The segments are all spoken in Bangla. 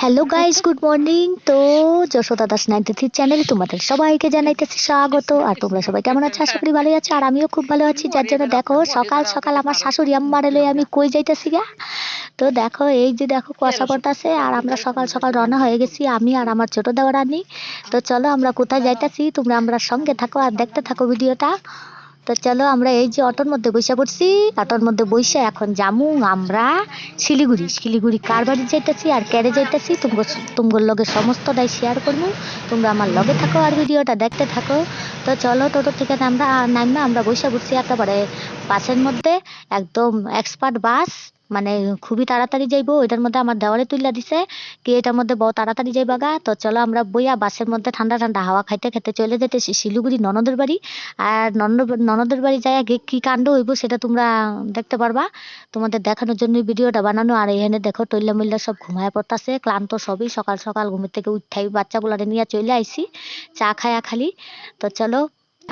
Hello guys, good morning. তো যশোদা দাস 93 চ্যানেলে তোমাদের সবাইকে জানাইতেছি স্বাগত। আর তোমরা সবাই কেমন আছো? আশা করি ভালোই আছো। আর আমিও খুব ভালো আছি, যার জন্য দেখো সকাল সকাল আমার শাশুড়ি আম্মারে লই আমি কই যাইতেছি গা। তো দেখো এই যে দেখো কুয়াশা পড়তাছে আর আমরা সকাল সকাল রওনা হয়ে গেছি, আমি আর আমার ছোট দেওরানি। তো চলো আমরা কোথায় যাইতেছি, তোমরা আমরা সঙ্গে থাকো আর দেখতে থাকো ভিডিওটা। তো চলো আমরা এই যে অটোর মধ্যে বসে পড়ছি, অটোর মধ্যে বসে এখন যামু আমরা শিলিগুড়ি। শিলিগুড়ি কার বাড়ি যাইতেছি আর কেড়ে যাইতেছি তোমার লগে সমস্তটাই শেয়ার করবো। তোমরা আমার লগে থাকো আর ভিডিওটা দেখতে থাকো। তো চলো টোটো থেকে নামা আমরা বসে পড়ছি একেবারে বাসের মধ্যে, একদম এক্সপার্ট বাস, মানে খুবই তাড়াতাড়ি যাইবো। ওইটার মধ্যে আমার দেওয়ারে তুইলা দিছে কি এটার মধ্যে বহু তাড়াতাড়ি যাইবা গা। তো চলো আমরা বইয়া বাসের মধ্যে ঠান্ডা ঠান্ডা হাওয়া খাইতে খাইতে চলে যেতেছি শিলিগুড়ি ননদের বাড়ি। আর ননদের বাড়ি যায় আগে কি কাণ্ড হইব সেটা তোমরা দেখতে পারবা। তোমাদের দেখানোর জন্য ভিডিওটা বানানো। আর এখানে দেখো টইলা মিল্লা সব ঘুমায় পড়তাছে, ক্লান্ত সবই, সকাল সকাল ঘুমের থেকে উঠাই বাচ্চাগুলারে নিয়ে চলে আইছি চা খায়া খালি। তো চলো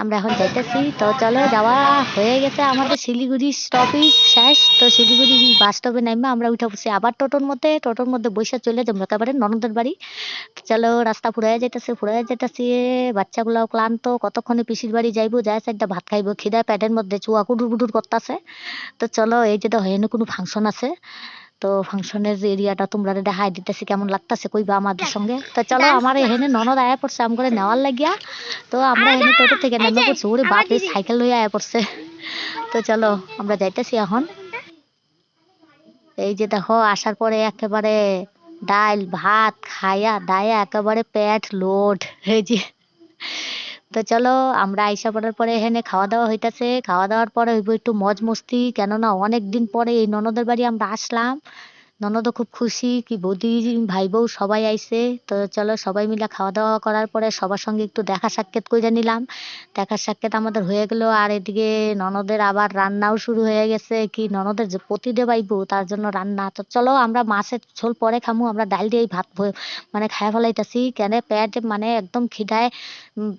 আমরা এখন যাইতেছি। তো চলো যাওয়া হয়ে গেছে, আমাদের শিলিগুড়ি স্টপেজ শেষ। তো শিলিগুড়ি বাস স্টপে নামে আমরা উঠে পড়ছি আবার টোটোর মধ্যে বসে চলে যাবো একেবারে ননদের বাড়ি। চলো রাস্তা ফুরাইয়া যাইতাছি, বাচ্চাগুলাও ক্লান্ত, কতক্ষণে পিসির বাড়ি যাইবো, যায় চারটা ভাত খাইবো, খিদায় পেটের মধ্যে চুয়া কুটুর কুটুর করতেছে। তো চলো এই যে দেখো এখানে কোনো ফাংশন আছে। তো ফাংশনের এরিয়াটা তোমরা দেখাই দিতেছি কেমন লাগতেছে কইবা আমাদের সঙ্গে। তো চলো আমার এখানে ননদ আয়া পড়ছে আম করে নেওয়ার লাগিয়া। তো আমরা এখানে টোটো থেকে নেমে পড়ছি, ওরে বাপরে সাইকেল লইয়া আয়া পড়ছে। তো চলো আমরা যাইতেছি এখন। এই যে দেখো আসার পরে একেবারে ডাল ভাত খায়া দায়া একেবারে পেট লোড। এই যে তো চলো আমরা আইসা পড়ার পরে এখানে খাওয়া দাওয়া হইতাছে, খাওয়া দাওয়ার পরে হইব একটু মজ মস্তি, কেননা অনেক দিন পরে এই ননদের বাড়ি আমরা আসলাম। ননদও খুব খুশি কি বৌদি ভাই বউ সবাই আইছে। তো চলো সবাই মিলে খাওয়া দাওয়া করার পরে সবার সঙ্গে একটু দেখা সাক্ষাৎ করে নিলাম। দেখা সাক্ষাৎ আমাদের হয়ে গেল। আর এদিকে ননদের আবার রান্নাও শুরু হয়ে গেছে, কি ননদের যে প্রতিদেব আইবো তার জন্য রান্না। তো চলো আমরা মাছের ঝোল পরে খামু, আমরা ডাল দিয়ে ভাত মানে খায় ফেলাইতেছি কেন পেট মানে একদম খিদায় উম,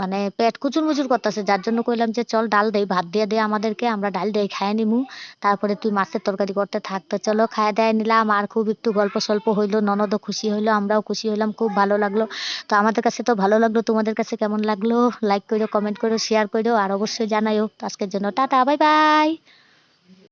মানে পেট কুচুর মুচুর করতেছে, যার জন্য কইলাম যে চল ডাল দেই ভাত দিয়ে দে আমাদেরকে, আমরা ডাল দিয়ে খায় নিমু, তারপরে তুই মাছের তরকারি করতে থাক। তো চলো খায় দায় নিলাম আর খুব একটু গল্প সল্প হইলো, ননদও খুশি হইলো, আমরাও খুশি হইলাম, খুব ভালো লাগলো। তো আমাদের কাছে তো ভালো লাগলো, তোমাদের কাছে কেমন লাগলো লাইক করো, কমেন্ট করো, শেয়ার করো আর অবশ্যই জানাইও। তো আজকের জন্য টাটা, বাই বাই।